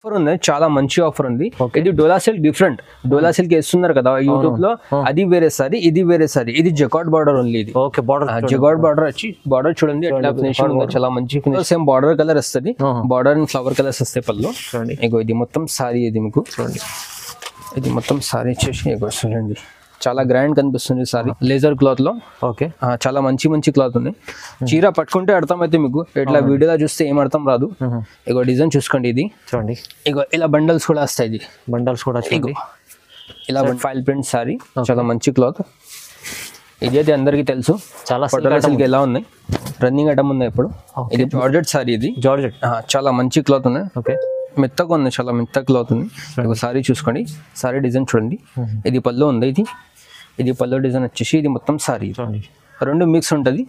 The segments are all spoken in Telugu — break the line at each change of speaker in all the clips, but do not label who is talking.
ఆఫర్ ఉంది, చాలా మంచి ఆఫర్ ఉంది. ఇది డోలా సిల్క్ డిఫరెంట్, డోలా సిల్క్ వేస్తున్నారు కదా యూట్యూబ్ లో, అది వేరే సారీ, ఇది వేరే సారీ. ఇది జకార్డ్ బార్డర్ ఉంది. ఇది జకార్డ్ బార్డర్ వచ్చి బార్డర్ చూడండి ఎట్లా ఫినిషింగ్ ఉంది, చాలా మంచి ఫినిషింగ్. సేమ్ బార్డర్ కలర్ వస్తుంది, బార్డర్ అండ్ ఫ్లవర్ కలర్స్ వస్తాయి పళ్ళు. ఇగో ఇది మొత్తం సారీ, ఇది మీకు చూడండి, ఇది మొత్తం సారీ వచ్చేసి ఇగో చూడండి చాలా గ్రాండ్ కనిపిస్తుంది సారీ. లేజర్ క్లాత్ లో ఓకే, చాలా మంచి మంచి క్లాత్ ఉంది. చీర పట్టుకుంటే అర్థమైతే మీకు, ఇట్లా వీడియోలో చూస్తే ఏం అర్థం రాదు. ఇగో డిజైన్ చూసుకోండి, ఇది చూడండి. ఇగో ఇలా బండల్స్ కూడా వస్తాయి, ఇది బండల్స్ కూడా ఇలా ఫైల్ ప్రింట్ సారీ, చాలా మంచి క్లాత్. ఇది అయితే అందరికి తెలుసు, చాలా సిల్క్ ఎలా ఉన్నాయి, రన్నింగ్ ఐటమ్ ఉన్నాయి ఇప్పుడు. ఇది జార్జెట్ సారీ, ఇది జార్జెట్ చాలా మంచి క్లాత్ ఉన్నాయి. ఓకే, మెత్తగా ఉంది, చాలా మెత్తగా క్లాత్ ఉంది. ఒక సారీ చూసుకోండి, సారీ డిజైన్ చూడండి. ఇది పళ్ళు ఉంది, ఇది పళ్ళు డిజైన్ వచ్చేసి ఇది మొత్తం సారీ రెండు మిక్స్ ఉంటుంది.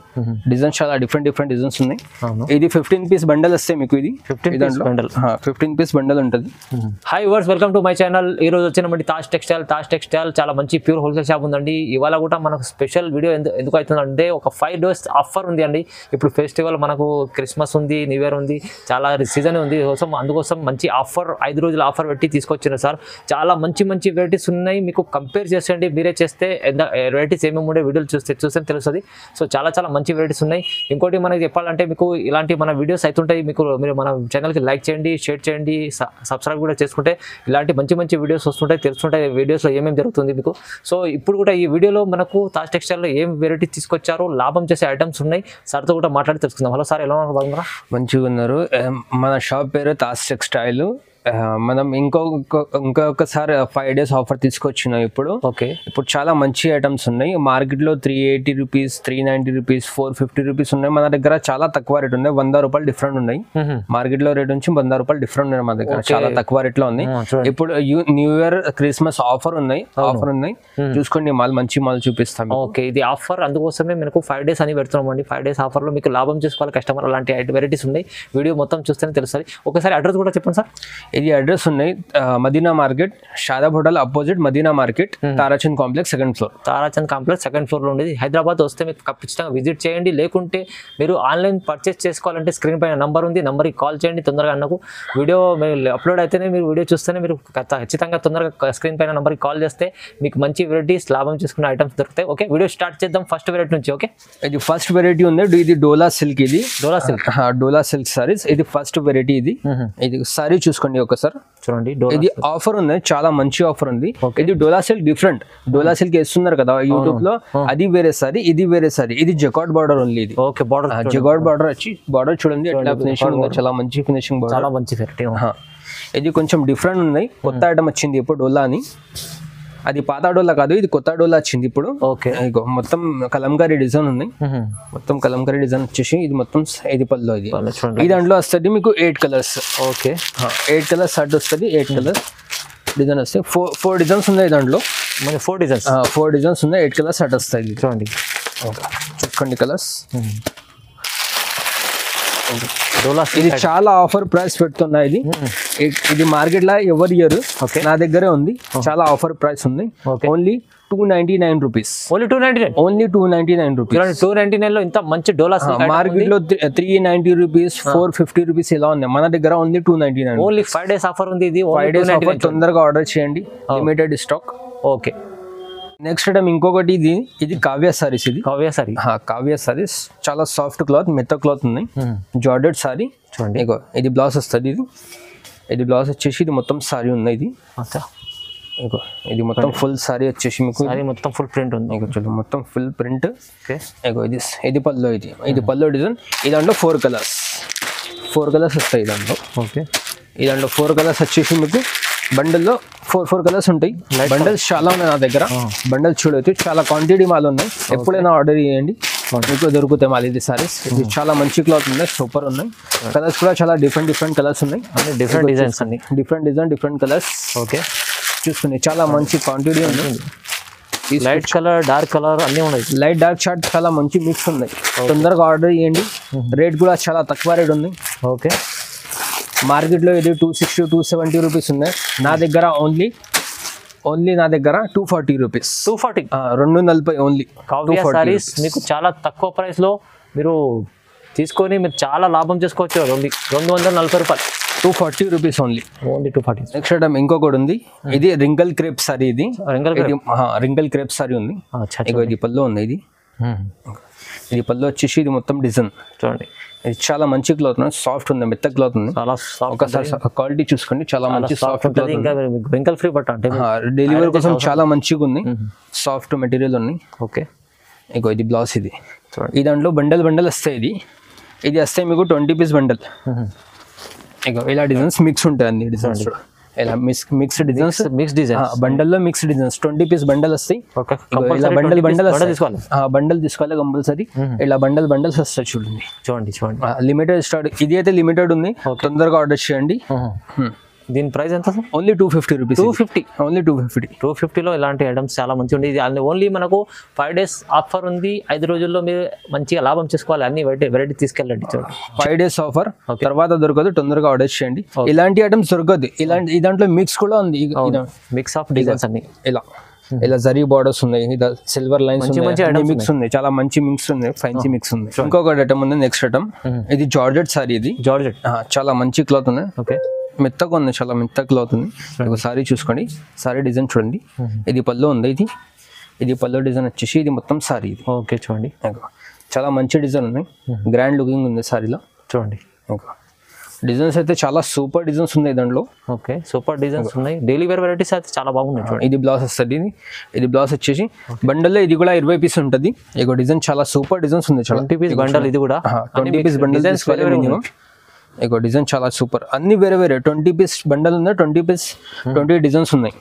డిజైన్స్ చాలా డిఫరెంట్ డిఫరెంట్ డిజైన్స్ ఉన్నాయి. ఇది 15 పీస్ బండల్ వస్తాయి మీకు, ఇది 15 పీస్ బండల్ ఉంటుంది.
హాయ్ వర్స్, వెల్కమ్ టు మై ఛానల్. ఈ రోజు వచ్చినటువంటి తాజ్ టెక్స్టైల్ చాలా మంచి ప్యూర్ హోల్సేల్ షాప్ ఉందండి. ఇవాళ కూడా మనకు స్పెషల్ వీడియో ఎందుకు అవుతుందంటే, ఒక 5 days ఆఫర్ ఉంది అండి. ఇప్పుడు ఫెస్టివల్ మనకు క్రిస్మస్ ఉంది, న్యూ ఇయర్ ఉంది, చాలా సీజన్ ఉంది. అందుకోసం మంచి ఆఫర్, 5 రోజుల ఆఫర్ పెట్టి తీసుకొచ్చారు సార్. చాలా మంచి మంచి వెరైటీస్ ఉన్నాయి, మీకు కంపేర్ చేసేయండి. మీరే చేస్తే వెరైటీస్ ఏమేమి ఉండే వీడియోలు చూస్తే తెలుస్తుంది. సో చాలా చాలా మంచి వెరైటీస్ ఉన్నాయి. ఇంకోటి మనకి చెప్పాలంటే, మీకు ఇలాంటి మన వీడియోస్ అవుతుంటాయి, మీరు మన ఛానల్కి లైక్ చేయండి, షేర్ చేయండి, సబ్స్క్రైబ్ కూడా చేసుకుంటే ఇలాంటి మంచి మంచి వీడియోస్ వస్తుంటాయి, తెలుస్తుంటాయి వీడియోస్లో ఏమేమి జరుగుతుంది మీకు. సో ఇప్పుడు కూడా ఈ వీడియోలో మనకు తాజ్ టెక్స్టైల్లో ఏం వెరైటీ తీసుకొచ్చారో, లాభం చేసే ఐటమ్స్ ఉన్నాయి. సార్తో కూడా మాట్లాడి తెలుసుకుందాం. హలో సార్, ఎలా ఉన్నారు? బాగున్నారా?
మంచిగా ఉన్నారు. మన షాప్ పేరు తాజ్ టెక్స్టైల్. మనం ఇంకొకసారి 5 days ఆఫర్ తీసుకొచ్చినాం ఇప్పుడు. ఓకే, ఇప్పుడు చాలా మంచి ఐటమ్స్ ఉన్నాయి. మార్కెట్లో 380 రూపీస్, 390 రూపీస్, 450 రూపీస్ ఉన్నాయి. మన దగ్గర చాలా తక్కువ రేట్ ఉన్నాయి, 100 రూపాయలు డిఫరెంట్ ఉన్నాయి. మార్కెట్ లో రేట్ నుంచి 100 రూపాయలు డిఫరెంట్ ఉన్నాయి మన దగ్గర, చాలా తక్కువ రేట్ లో ఉంది. ఇప్పుడు న్యూ ఇయర్ క్రిస్మస్ ఆఫర్ ఉన్నాయి, చూసుకోండి. మంచి మాల్ చూపిస్తాం.
ఓకే, ఇది ఆఫర్, అందుకోసమే మనకు 5 days అని పెడుతున్నాం అండి. 5 days ఆఫర్ లో మీకు లాభం చేసుకోవాలి కస్టమర్. అలాంటి వెరైటీస్ ఉన్నాయి, వీడియో మొత్తం చూస్తేనే తెలుస్తుంది. ఒకసారి అడ్రస్ కూడా చెప్పండి సార్.
ఇది అడ్రస్ ఉన్నాయి, Madina market, Shadab hotel opposite, Madina market, Tarachand complex 2nd floor.
Tarachand complex 2nd floor లో ఉండేది. హైదరాబాద్ వస్తే మీరు ఖచ్చితంగా విజిట్ చేయండి. లేకుంటే మీరు ఆన్లైన్ పర్చేస్ చేసుకోవాలంటే స్క్రీన్ పైన నంబర్ ఉంది, నంబర్కి కాల్ చేయండి. తొందరగా అన్నకు వీడియో అప్లోడ్ అయితేనే మీరు వీడియో చూస్తేనే మీరు ఖచ్చితంగా తొందరగా స్క్రీన్ పైన నంబర్కి కాల్ చేస్తే మీకు మంచి వెరైటీస్, లాభం చేసుకునే ఐటమ్స్ దొరుకుతాయి. ఓకే, వీడియో స్టార్ట్ చేద్దాం ఫస్ట్ వెరైటీ నుంచి. ఓకే,
ఇది ఫస్ట్ వెరైటీ ఉంది, ఇది డోలా సిల్క్. ఇది డోలా సిల్క్ సారీస్, ఇది ఫస్ట్ వెరైటీ. ఇది సారీ చూసుకోండి ఒకసారి
చూడండి.
ఇది ఆఫర్ ఉంది, చాలా మంచి ఆఫర్ ఉంది. ఇది డోలా సిల్క్ డిఫరెంట్, డోలా సిల్క్ వేస్తున్నారు కదా యూట్యూబ్ లో, అది వేరే సారీ, ఇది వేరే సారీ. ఇది జకార్డ్ బార్డర్ ఉంది. ఇది
ఓకే, బార్డర్
జకార్డ్ బార్డర్ వచ్చి బార్డర్ చూడండి ఎట్లా ఫినిషింగ్ ఉంది, చాలా మంచి ఫినిషింగ్ బార్డర్,
చాలా మంచి వెరైటీ.
ఇది కొంచెం డిఫరెంట్ ఉన్నాయి, కొత్త ఐటమ్ వచ్చింది ఇప్పుడు డోలా అని. అది పాత డోలా కాదు, ఇది కొత్త డోలా వచ్చింది ఇప్పుడు.
ఓకే,
మొత్తం కలంకారీ డిజైన్ ఉంది, మొత్తం కలంకారీ డిజైన్ వచ్చేసి ఇది మొత్తం ఇది పళ్ళు. ఇది దాంట్లో వస్తుంది మీకు 8 కలర్స్. ఓకే, 8 కలర్స్ షర్ట్ వస్తుంది, 8 కలర్స్ డిజైన్ వస్తాయి. 4 డిజైన్స్ ఉన్నాయి దాంట్లో, 4 డిజైన్స్ ఉన్నాయి, 8 కలర్స్ షర్ట్ వస్తాయి. చూడండి, చూసుకోండి కలర్స్. ఇది చాలా ఆఫర్ ప్రైస్ పెడుతున్నా. ఇది మార్కెట్ లో ఎవరి ఇయర్ నా దగ్గరే ఉంది, చాలా ఆఫర్ ప్రైస్ ఉంది. Only 299 rupees.
Only
299 rupees.
299 లో ఇంత మంచి డోలా
మార్కెట్ లో 390 రూపీస్, 450 రూపీస్ ఇలా ఉంది. మన దగ్గర ఓన్లీ 299.
ఓన్లీ 5 days ఆఫర్ ఉంది. ఇది
5 days ఆఫర్, తొందరగా ఆర్డర్ చేయండి, limited stock.
Okay,
next item ఇంకొకటి, ఇది కావ్య సారీస్. ఇది కావ్య సారీస్ చాలా సాఫ్ట్ క్లాత్, మెత్త క్లాత్ ఉన్నాయి, జార్జెట్ సారీ. చూడండి, ఇది బ్లౌజ్ వస్తుంది. ఇది బ్లౌజ్ వచ్చేసి ఇది మొత్తం సారీ ఉన్నాయి. ఇది మొత్తం ఫుల్ సారీ వచ్చేసి మీకు
మొత్తం ఫుల్ ప్రింట్ ఉంది,
మొత్తం ఫుల్ ప్రింట్. ఇది పల్లో, ఇది పల్లో డిజైన్. ఈ దాంట్లో 4 కలర్స్ వస్తాయి దాంట్లో. ఓకే, ఈ దాంట్లో 4 కలర్స్ వచ్చేసి మీకు బండల్లో 4 కలర్స్ ఉంటాయి. బండల్స్ చాలా ఉన్నాయి నా దగ్గర, బండల్స్ చూడవచ్చు, చాలా క్వాంటిటీ మాల్ ఉన్నాయి. ఎప్పుడైనా ఆర్డర్ చేయండి, మీకు దొరుకుతాయి మాల్. ఇది సారీస్, ఇది చాలా మంచి క్లాత్ ఉన్నాయి, సూపర్ ఉన్నాయి. కలర్స్ కూడా చాలా డిఫరెంట్ కలర్స్ ఉన్నాయి,
డిఫరెంట్ డిజైన్స్ అన్ని,
డిఫరెంట్ కలర్స్. ఓకే, చూసుకుని చాలా మంచి క్వాంటిటీ ఉంది.
లైట్ కలర్, డార్క్ కలర్ అన్ని ఉన్నాయి.
లైట్ డార్క్ షార్ట్ చాలా మంచి మిక్స్ ఉన్నాయి. తొందరగా ఆర్డర్ చేయండి. రేట్ కూడా చాలా తక్కువ రేట్ ఉంది. ఓకే, మార్కెట్ లో ఇది 260, 270 రూపీస్ ఉన్నాయి. నా దగ్గర ఓన్లీ నా దగ్గర 240 రూపీస్. 240 ఓన్లీ.
కావ్య సారీస్ మీకు చాలా తక్కువ ప్రైస్ లో మీరు తీసుకొని మీరు చాలా లాభం చేసుకోవచ్చు. ఓన్లీ 240 రూపాయలు.
240 rupees only.
Only 240.
Next item ఇంకొకటి ఉంది, ఇది రింకల్ క్రేప్ సారీ. ఇది రింకల్ క్రేప్ సారీ ఉంది. ఇగో ఇది పళ్ళు ఉంది. ఇది పళ్ళు వచ్చేసి ఇది మొత్తం డిజైన్ చూడండి. ఇది చాలా మంచి క్లాత్, సాఫ్ట్ ఉంది, మెత్త క్లాత్ ఉంది. ఒకసారి క్వాలిటీ చూసుకోండి, చాలా మంచి సాఫ్ట్ క్లాత్.
రింకల్ ఫ్రీ బట్ట అంటే
డెలివరీ కోసం చాలా మంచిగా ఉంది, సాఫ్ట్ మెటీరియల్ ఉంది.
ఓకే,
ఇగో ఇది బ్లౌజ్. ఇది ఈ దాంట్లో బండల్ వస్తాయి. ఇది వస్తాయి మీకు 20 పీస్ బండల్. ఇగో ఇలా డిజైన్స్ మిక్స్ ఉంటాయి, అన్ని డిజైన్స్ ఇలా మిక్స్ డిజైన్స్, బండల్లో మిక్స్ డిజైన్స్ 20 పీస్ బండల్ వస్తాయి. ఇలా బండల్ తీసుకోవాలి కంపల్సరీ. ఇలా బండల్స్ వస్తాయి చూడండి. Limited stock. ఇది అయితే లిమిటెడ్ ఉంది, తొందరగా ఆర్డర్ చేయండి.
దీని ప్రైస్ ఎంత?
Only 250 rupees. 250 ఓన్లీ
250లో ఇలాంటి ఐటమ్స్ చాలా మంచిగా ఉంది. ఇది ఓన్లీ మనకు 5 days ఆఫర్ ఉంది. 5 రోజుల్లో మీరు మంచిగా లాభం చేసుకోవాలి. అన్ని వెరైటీ తీసుకెళ్ళండి.
5 days ఆఫర్, తర్వాత దొరకదు, తొందరగా ఆర్డర్ చేయండి. ఇలాంటి ఐటమ్స్ దొరకదు. ఈ దాంట్లో మిక్స్ కూడా ఉంది,
మిక్స్ ఆఫ్ డిజైన్స్ అన్ని.
ఇలా జరీ బార్డర్స్ ఉన్నాయి, సిల్వర్ లైన్స్ మిక్స్ ఉంది, చాలా మంచి మిక్స్ ఉంది, ఫ్యాన్సీ మిక్స్ ఉంది. ఇంకొక ఐటమ్ ఉంది, నెక్స్ట్ ఐటమ్ ఇది జార్జెట్ సారీ. ఇది
జార్జెట్
చాలా మంచి క్లాత్ ఉంది. ఓకే, మెత్తగా ఉంది, చాలా మెత్త క్లాత్ ఉంది. ఒక సారీ చూసుకోండి, సారీ డిజైన్ చూడండి. ఇది పళ్ళు ఉంది. ఇది పళ్ళు డిజైన్ వచ్చేసి ఇది మొత్తం సారీ. ఇది
ఓకే చూడండి,
చాలా మంచి డిజైన్ ఉంది, గ్రాండ్ లుకింగ్ ఉంది సారీలో చూడండి. డిజైన్స్ అయితే చాలా సూపర్ డిజైన్స్ ఉన్నాయి దాంట్లో.
ఓకే, సూపర్ డిజైన్స్ ఉన్నాయి. డైలీ వేర్ వెరైటీస్ అయితే చాలా బాగున్నాయి చూడండి.
ఇది బ్లౌజ్ వస్తుంది. ఇది బ్లౌజ్ వచ్చేసి బండల్లో ఇది కూడా 20 పీస్ ఉంటుంది. ఇక డిజైన్ చాలా సూపర్ డిజైన్స్ ఉంది.
20 పీస్ బండల్. ఇది కూడా
20 పీస్ బండల్ తీసుకోవాలి మినిమం. ఇక డిజైన్ చాలా సూపర్, అన్ని వేరే 20 పీస్ బండల్ ఉన్నాయి, 20 డిజైన్స్ ఉన్నాయి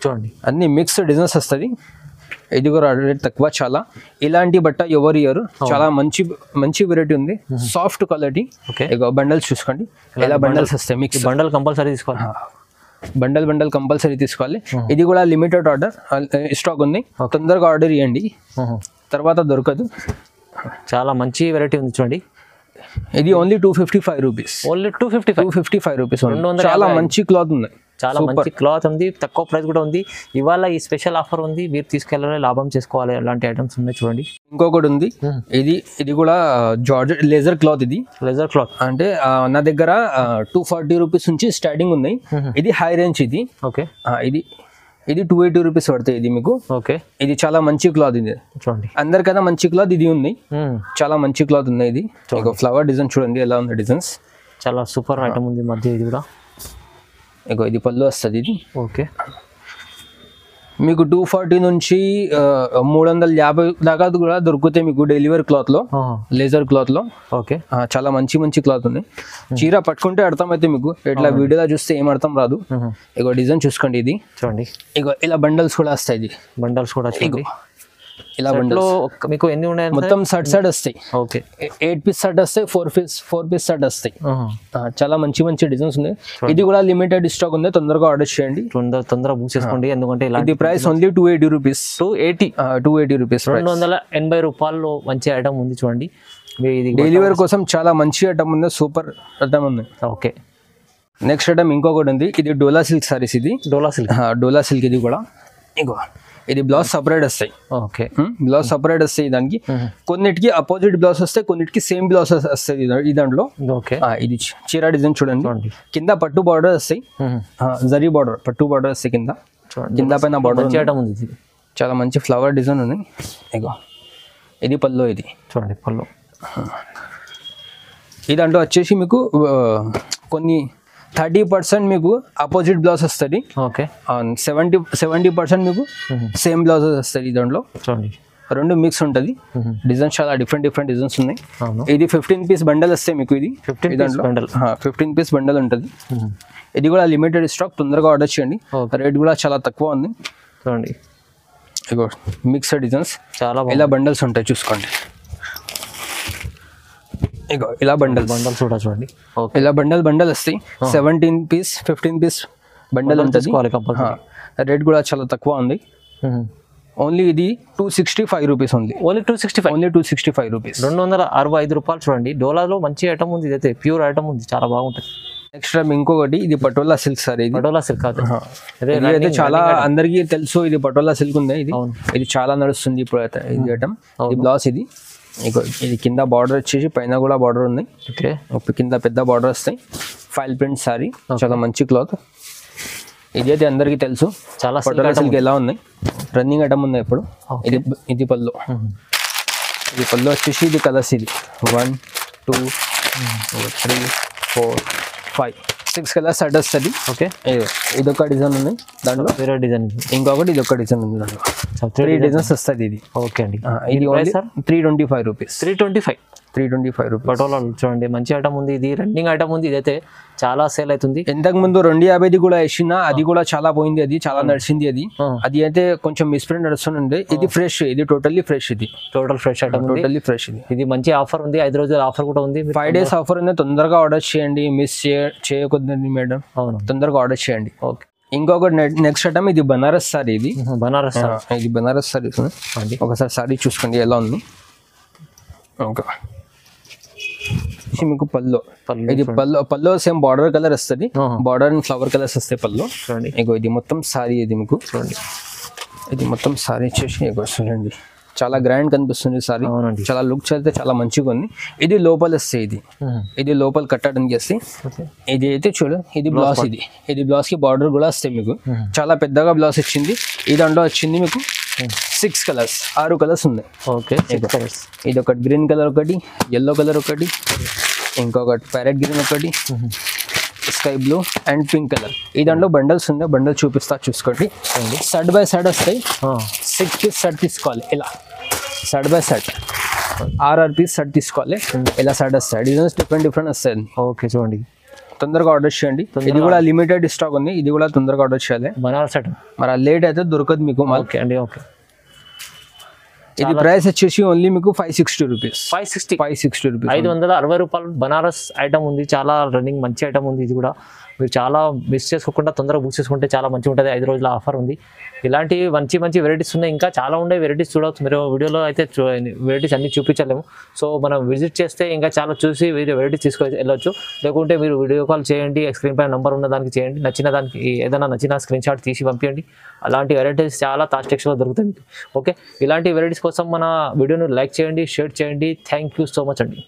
చూడండి. అన్ని మిక్స్ డిజైన్స్ వస్తుంది. ఇది కూడా రేట్ తక్కువ చాలా. ఇలాంటి బట్ట ఎవరు ఇయర్, చాలా మంచి వెరైటీ ఉంది, సాఫ్ట్ క్వాలిటీ. ఇక బండల్స్ చూసుకోండి, ఇలా బండల్స్ వస్తాయి. మిక్స్
బండల్ కంపల్సరీ తీసుకోవాలి.
బండల్ కంపల్సరీ తీసుకోవాలి. ఇది కూడా లిమిటెడ్ ఆర్డర్ స్టాక్ ఉంది, తొందరగా ఆర్డర్ ఇవ్వండి, తర్వాత దొరకదు.
చాలా మంచి వెరైటీ ఉంది చూడండి.
ఇది ఓన్లీ 255 రూపీస్.
Only 255
rupees. చాలా మంచి క్లాత్ ఉంది,
చాలా మంచి క్లాత్ ఉంది, తక్కువ ప్రైస్ కూడా ఉంది. ఇవాళ ఈ స్పెషల్ ఆఫర్ ఉంది, మీరు తీసుకెళ్ళాలి, లాభం చేసుకోవాలి. అలాంటి ఐటమ్స్ ఉన్నాయి చూడండి.
ఇంకొకటి ఉంది, ఇది కూడా జార్జెట్ లేజర్ క్లాత్. ఇది
లేజర్ క్లాత్ అంటే
నా దగ్గర 240 రూపీస్ నుంచి స్టార్టింగ్ ఉన్నాయి. ఇది హై రేంజ్. ఇది
ఓకే,
ఇది 280 రూపీస్ పడతాయి. ఇది మీకు
ఓకే.
ఇది చాలా మంచి క్లాత్. ఇది చూడండి, అందరికన్నా మంచి క్లాత్ ఇది ఉంది, చాలా మంచి క్లాత్ ఉంది. ఇది ఫ్లవర్ డిజైన్ చూడండి ఎలా ఉంది, డిజైన్స్
చాలా సూపర్ ఐటమ్ ఉంది మధ్య. ఇది కూడా
ఇది పళ్ళు వస్తుంది. ఇది
ఓకే,
మీకు 240 నుంచి 350 దాకా కూడా దొరుకుతాయి మీకు డెలివరీ క్లాత్ లో, లేజర్ క్లాత్ లో.
ఓకే,
చాలా మంచి క్లాత్ ఉంది. చీర పట్టుకుంటే అర్థమైతే మీకు, ఇట్లా వీడియోలో చూస్తే ఏం అర్థం రాదు. ఇగో డిజైన్ చూసుకోండి. ఇది చూడండి, ఇగో ఇలా బండల్స్ కూడా వస్తాయి. ఇది బండల్స్ కూడా ఇలా బండల్స్
మీకు ఎన్ని ఉన్నాయి
మొత్తం? సెట్ వస్తాయి. ఓకే, 8 పీస్ సెట్ వస్తాయి, 4 పీస్ సెట్ వస్తాయి. చాలా మంచి డిజైన్స్ ఉన్నాయి. ఇది కూడా లిమిటెడ్ స్టాక్ ఉంది, తొందరగా ఆర్డర్ చేయండి, తొందరగా బుక్ చేసుకోండి. ఎందుకంటే ఇది ప్రైస్ ఓన్లీ 280 రూపీస్. 280 రూపీస్,
280 రూపాయల్లో మంచి ఐటమ్ ఉంది చూడండి.
డెలివరీ కోసం చాలా మంచి ఐటమ్ ఉంది, సూపర్ ఐటమ్ ఉంది.
ఓకే,
నెక్స్ట్ ఐటమ్ ఇంకొకటి ఉంది. ఇది డోలా సిల్క్ సారీస్. ఇది డోలా సిల్క్. ఇది కూడా ఇంకో ఇది బ్లౌజ్ సపరేట్ వస్తాయి.
ఓకే,
బ్లౌజ్ సపరేట్ వస్తాయి. దానికి కొన్నిటికి అపోజిట్ బ్లౌజ్ వస్తాయి, కొన్నిటికి సేమ్ బ్లౌజ్ వస్తాయి ఈ దాంట్లో.
ఓకే,
ఇది చీర డిజైన్ చూడండి. కింద పట్టు బార్డర్ వస్తాయి, జరీ బార్డర్, పట్టు బార్డర్ వస్తాయి కింద పైన బార్డర్
ఉంది.
చాలా మంచి ఫ్లవర్ డిజైన్ ఉంది. ఇగో ఇది పళ్ళు. ఇది
చూడండి పళ్ళు.
ఈ దాంట్లో వచ్చేసి మీకు కొన్ని 30% మీకు అపోజిట్ బ్లౌజ్ వస్తుంది.
ఓకే,
70% మీకు సేమ్ బ్లౌజెస్ వస్తుంది. దాంట్లో
చూడండి
రెండు మిక్స్ ఉంటుంది. డిజైన్స్ చాలా డిఫరెంట్ డిజైన్స్ ఉన్నాయి. ఇది 15 పీస్ బండల్ వస్తాయి మీకు. ఇది 15 పీస్ బండల్ ఉంటుంది. ఇది కూడా లిమిటెడ్ స్టాక్, తొందరగా ఆర్డర్ చేయండి. రేట్ కూడా చాలా తక్కువ ఉంది చూడండి. ఇగో మిక్స్డ్ డిజైన్స్ చాలా ఇలా బండల్స్ ఉంటాయి చూసుకోండి. ఇగో ఇలా బండల్స్ కూడా చూడండి. ఇలా బండల్ వస్తాయి. 17 పీస్ 15 పీస్ బండల్ ఉంటుంది. రేట్ కూడా చాలా తక్కువ ఉంది. ఓన్లీ ఇది 265 రూపీస్. ఓన్లీ 265 రూపీస్,
265 రూపాయలు చూడండి. డోలాలో మంచి ఐటమ్ ఉంది, ఇదైతే ప్యూర్ ఐటమ్ ఉంది, చాలా బాగుంటుంది.
నెక్స్ట్ ఇంకొకటి, ఇది పటోలా సిల్క్ సార్. ఇది
పటోలా సిల్క్
అయితే చాలా అందరికీ తెలుసు. ఇది పటోలా సిల్క్ ఉంది. ఇది చాలా నడుస్తుంది ఇప్పుడు. ఇది ఐటమ్, ఇది బ్లౌజ్. ఇది ఇగో ఇది కింద బార్డర్ వచ్చేసి పైన కూడా బార్డర్ ఉంది.
ఓకే,
కింద పెద్ద బార్డర్ వస్తాయి. ఫైల్ ప్రింట్ సారీ, చాలా మంచి క్లాత్. ఇది అయితే అందరికీ తెలుసు
చాలా
పటోలా సిల్క్ ఎలా ఉన్నాయి, రన్నింగ్ ఐటమ్ ఉంది ఇప్పుడు. ఇది పళ్ళు, ఇది పళ్ళు వచ్చేసి ఇది కలర్స్, ఇది 1 2 3 4 5 6 కలర్స్ సెట్ వస్తుంది.
ఓకే,
ఇదొక డిజైన్ ఉంది దాంట్లో,
వేరే డిజైన్,
ఇంకొకటి ఇదొక డిజైన్ ఉంది దాంట్లో. 3 డిజైన్స్ వస్తుంది ఇది.
ఓకే అండి,
ఇది ఓన్లీ 325 రూపీస్.
325
రూపీస్.
పటోలా చూడండి, మంచి ఐటమ్ ఉంది, ఇది రన్నింగ్ ఐటమ్ ఉంది. ఇదైతే చాలా సేల్ అవుతుంది.
ఇంతకు ముందు 250 కూడా వేసిన, అది కూడా చాలా పోయింది, అది చాలా నడిచింది. అది అయితే కొంచెం మిస్ప్రింట్ నడుస్తుంది. ఇది ఫ్రెష్, ఇది టోటల్లీ ఫ్రెష్, ఇది
total fresh item,
totally fresh.
ఇది మంచి ఆఫర్ ఉంది, 5 రోజుల ఆఫర్ కూడా ఉంది.
5 days ఆఫర్ ఉంది. తొందరగా ఆర్డర్ చేయండి, మిస్ చేయకూడదండి మేడం.
అవును,
తొందరగా ఆర్డర్ చేయండి.
ఓకే,
ఇంకొకటి నెక్స్ట్ ఐటమ్ ఇది బనారస్ సారీ. ఇది
బనారస్,
ఇది బనారస్ సారీ. ఒకసారి సారీ చూసుకోండి ఎలా ఉంది. ఓకే, మీకు పల్లో, ఇది పల్లో సేమ్ బార్డర్ కలర్ వస్తుంది. బార్డర్ అండ్ ఫ్లవర్ కలర్స్ వస్తాయి పల్లో. ఇగో ఇది మొత్తం సారీ, ఇది మీకు చూడండి, ఇది మొత్తం సారీ వచ్చేసి ఇగో చూడండి, చాలా గ్రాండ్ కనిపిస్తుంది సారీ. చాలా లుక్ అయితే చాలా మంచిగా ఉంది. ఇది లోపల వస్తాయి, ఇది లోపల కట్టడానికి వస్తాయి. ఇది అయితే చూడు, ఇది బ్లౌజ్, ఇది బ్లౌజ్ కి బార్డర్ కూడా వస్తాయి మీకు. చాలా పెద్దగా బ్లౌజ్ వచ్చింది. ఈ దాంట్లో వచ్చింది మీకు 6 కలర్స్, 6 కలర్స్ ఉన్నాయి.
Okay, 6 colours.
ఇది ఒకటి గ్రీన్ కలర్, ఒకటి ఎల్లో కలర్, ఒకటి ఇంకొకటి ప్యారెట్ గ్రీన్, ఒకటి sky blue and pink colour. ఈ దాంట్లో బండల్స్ ఉన్నాయి, బండల్ చూపిస్తా చూసుకోండి. సెట్ బై సెట్ వస్తాయి. 6 పీస్ సెట్ తీసుకోవాలి, ఇలా set by set 6 piece set తీసుకోవాలి. ఇలా సెట్ వస్తాయి, డిజైన్స్ డిఫరెంట్ వస్తాయి.
ఓకే, చూడండి,
తొందరగా ఆర్డర్ చేయండి. ఇది కూడా లిమిటెడ్ స్టాక్ ఉంది, ఇది కూడా తొందరగా ఆర్డర్ చేయాలి.
బనారస్ ఐటమ్,
మరి లేట్ అయితే దొరకదు మీకు.
ఓకే అండి, ఓకే.
ఇది ప్రైస్ వచ్చేసి ఓన్లీ మీకు 560 రూపీస్.
560 రూపీస్, 560 రూపాయలు బనారస్ ఐటమ్ ఉంది. చాలా రన్నింగ్ మంచి ఐటమ్ ఉంది. ఇది కూడా మీరు చాలా మిస్ చేసుకోకుండా తొందరగా బుక్ చేసుకుంటే చాలా మంచిగా ఉంటుంది. 5 రోజుల ఆఫర్ ఉంది. ఇలాంటి మంచి వెరైటీస్ ఉన్నాయి, ఇంకా చాలా ఉండే వెరైటీస్ చూడవచ్చు మీరు. వీడియోలో అయితే వెరైటీస్ అన్ని చూపించలేము. సో మనం విజిట్ చేస్తే ఇంకా చాలా చూసి వెరైటీస్ తీసుకొని వెళ్ళొచ్చు. లేకుంటే మీరు వీడియో కాల్ చేయండి, స్క్రీన్ పైన నెంబర్ ఉన్న దానికి చేయండి. నచ్చిన దానికి ఏదైనా నచ్చిన స్క్రీన్ షాట్ తీసి పంపించండి. అలాంటి వెరైటీస్ చాలా తాజ్ టెక్స్టైల్లో దొరుకుతాయి మీకు. ఓకే, ఇలాంటి వెరైటీస్ కోసం మన వీడియోను లైక్ చేయండి, షేర్ చేయండి. థ్యాంక్ యూ సో మచ్ అండి.